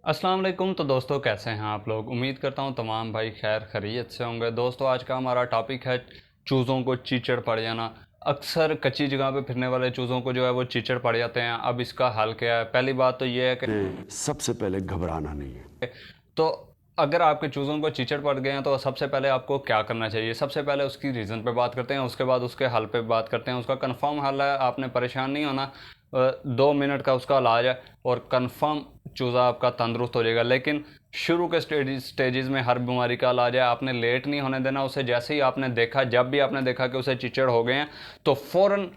अस्सलाम वालेकुम। तो दोस्तों कैसे हैं आप लोग। उम्मीद करता हूं तमाम भाई खैर खैरियत से होंगे। दोस्तों आज का हमारा टॉपिक है चूज़ों को चीचड़ पड़ जाना। अक्सर कच्ची जगह पे फिरने वाले चूज़ों को जो है वो चीचड़ पड़ जाते हैं। अब इसका हल क्या है। पहली बात तो ये है कि सबसे पहले घबराना नहीं है। तो अगर आपके चूज़ों को चीचड़ पड़ गए हैं तो सबसे पहले आपको क्या करना चाहिए। सबसे पहले उसकी रीज़न पे बात करते हैं, उसके बाद उसके हल पे बात करते हैं। उसका कंफर्म हल है, आपने परेशान नहीं होना। 2 मिनट का उसका इलाज है और कंफर्म चूज़ा आपका तंदुरुस्त हो जाएगा। लेकिन शुरू के स्टेजेस में हर बीमारी का इलाज है, आपने लेट नहीं होने देना उसे। जैसे ही आपने देखा, जब भी आपने देखा कि उसे चिचड़ हो गए हैं तो फ़ौरन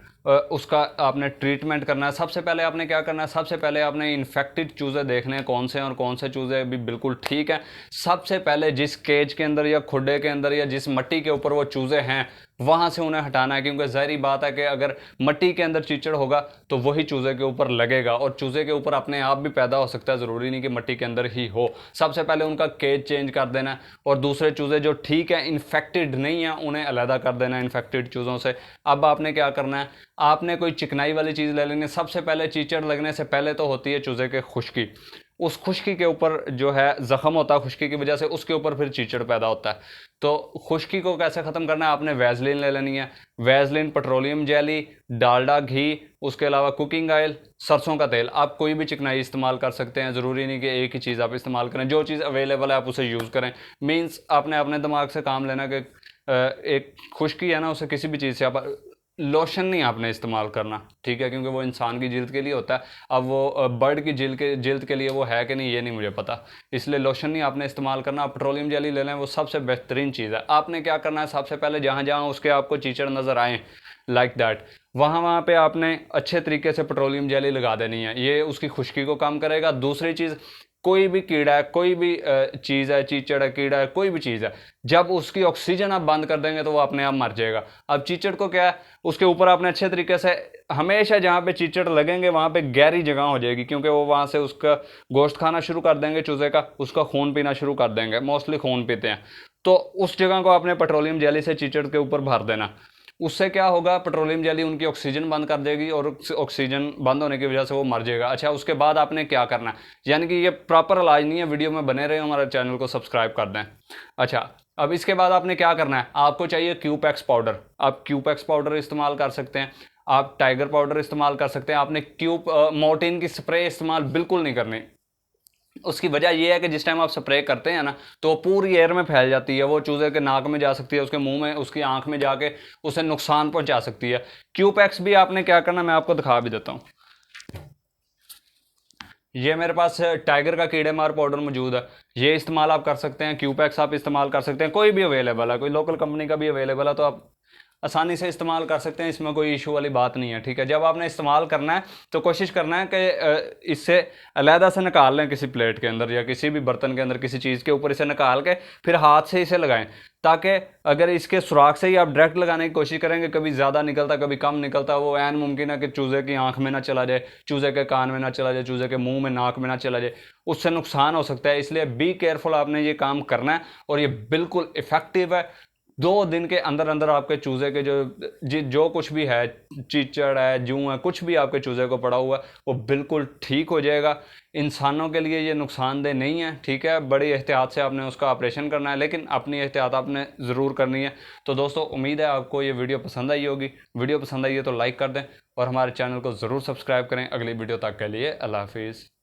उसका आपने ट्रीटमेंट करना है। सबसे पहले आपने क्या करना है, सबसे पहले आपने इन्फेक्टेड चूज़े देखने हैं कौन से हैं और कौन से चूज़े अभी बिल्कुल ठीक है। सबसे पहले जिस केज के अंदर या खुडे के अंदर या जिस मिट्टी के ऊपर वो चूज़े हैं वहाँ से उन्हें हटाना है, क्योंकि ज़ाहिर बात है कि अगर मिट्टी के अंदर कीचड़ होगा तो वही चूज़े के ऊपर लगेगा और चूज़े के ऊपर अपने आप भी पैदा हो सकता है, ज़रूरी नहीं कि मिट्टी के अंदर ही हो। सबसे पहले उनका केज चेंज कर देना है और दूसरे चूज़े जो ठीक है, इन्फेक्टेड नहीं है, उन्हें अलहदा कर देना है इन्फेक्टेड चूज़ों से। अब आपने क्या करना है, आपने कोई चिकनाई वाली चीज़ ले लेनी है। सबसे पहले कीचड़ लगने से पहले तो होती है चूज़े के खुश्की। उस खुश्की के ऊपर जो है ज़ख्म होता है, खुश्की की वजह से उसके ऊपर फिर कीचड़ पैदा होता है। तो खुश्की को कैसे ख़त्म करना है, आपने वैसलीन ले लेनी है। वैसलीन, पेट्रोलियम जेली, डालडा घी, उसके अलावा कुकिंग ऑयल, सरसों का तेल। आप कोई भी चिकनाई इस्तेमाल कर सकते हैं, ज़रूरी नहीं कि एक ही चीज़ आप इस्तेमाल करें। जो चीज़ अवेलेबल है आप उसे यूज़ करें। मीन्स आपने अपने दिमाग से काम लेना कि एक खुश्की है ना, उसे किसी भी चीज़ से आप लोशन नहीं आपने इस्तेमाल करना, ठीक है, क्योंकि वो इंसान की जिल्द के लिए होता है। अब वो बर्ड की जिल्द के लिए वो है कि नहीं ये नहीं मुझे पता, इसलिए लोशन नहीं आपने इस्तेमाल करना। आप पेट्रोलियम जेली ले लें, वो सबसे बेहतरीन चीज़ है। आपने क्या करना है, सबसे पहले जहाँ जहाँ उसके आपको कीचड़ नज़र आए लाइक दैट, वहाँ वहाँ पे आपने अच्छे तरीके से पेट्रोलियम जेली लगा देनी है। ये उसकी खुश्की को कम करेगा। दूसरी चीज़, कोई भी कीड़ा है, कोई भी चीज़ है, चीचड़ है, कीड़ा है, कोई भी चीज़ है, जब उसकी ऑक्सीजन आप बंद कर देंगे तो वो अपने आप मर जाएगा। अब चीचड़ को क्या है, उसके ऊपर आपने अच्छे तरीके से, हमेशा जहाँ पे चीचड़ लगेंगे वहाँ पे गहरी जगह हो जाएगी, क्योंकि वो वहाँ से उसका गोश्त खाना शुरू कर देंगे चूज़े का, उसका खून पीना शुरू कर देंगे, मोस्टली खून पीते हैं। तो उस जगह को आपने पेट्रोलियम जेली से चीचड़ के ऊपर भर देना। उससे क्या होगा, पेट्रोलियम जेली उनकी ऑक्सीजन बंद कर देगी और ऑक्सीजन बंद होने की वजह से वो मर जाएगा। अच्छा, उसके बाद आपने क्या करना है, यानी कि ये प्रॉपर इलाज नहीं है, वीडियो में बने रहे, हमारे चैनल को सब्सक्राइब कर दें। अच्छा, अब इसके बाद आपने क्या करना है, आपको चाहिए क्यूपैक्स पाउडर। आप क्यूपैक्स पाउडर इस्तेमाल कर सकते हैं, आप टाइगर पाउडर इस्तेमाल कर सकते हैं। आपने मोर्टीन की स्प्रे इस्तेमाल बिल्कुल नहीं करनी। उसकी वजह यह है कि जिस टाइम आप स्प्रे करते हैं ना तो पूरी एयर में फैल जाती है, वो चूज़े के नाक में जा सकती है, उसके मुंह में, उसकी आंख में जाके उसे नुकसान पहुंचा सकती है। क्यूपैक्स भी आपने क्या करना, मैं आपको दिखा भी देता हूँ। ये मेरे पास टाइगर का कीड़े मार पाउडर मौजूद है, ये इस्तेमाल आप कर सकते हैं। क्यूपैक्स आप इस्तेमाल कर सकते हैं, कोई भी अवेलेबल है, कोई लोकल कंपनी का भी अवेलेबल है, तो आप आसानी से इस्तेमाल कर सकते हैं, इसमें कोई इशू वाली बात नहीं है। ठीक है, जब आपने इस्तेमाल करना है तो कोशिश करना है कि इससे अलहदा से निकाल लें किसी प्लेट के अंदर या किसी भी बर्तन के अंदर, किसी चीज़ के ऊपर इसे निकाल के फिर हाथ से इसे लगाएं, ताकि अगर इसके सुराख से ही आप डायरेक्ट लगाने की कोशिश करेंगे, कभी ज़्यादा निकलता कभी कम निकलता, वो ऐन मुमकिन है कि चूज़े की आंख में ना चला जाए, चूज़े के कान में ना चला जाए, चूज़े के मुंह में, नाक में ना चला जाए, उससे नुकसान हो सकता है। इसलिए बी केयरफुल, आपने ये काम करना है और ये बिल्कुल इफ़ेक्टिव है। 2 दिन के अंदर अंदर आपके चूज़े के जो कुछ भी है, चीचड़ है, जूं है, कुछ भी आपके चूज़े को पड़ा हुआ है वो बिल्कुल ठीक हो जाएगा। इंसानों के लिए ये नुकसानदेह नहीं है, ठीक है। बड़ी एहतियात से आपने उसका ऑपरेशन करना है, लेकिन अपनी एहतियात आपने ज़रूर करनी है। तो दोस्तों, उम्मीद है आपको ये वीडियो पसंद आई होगी। वीडियो पसंद आई है तो लाइक कर दें और हमारे चैनल को ज़रूर सब्सक्राइब करें। अगली वीडियो तक के लिए अल्लाह हाफिज़।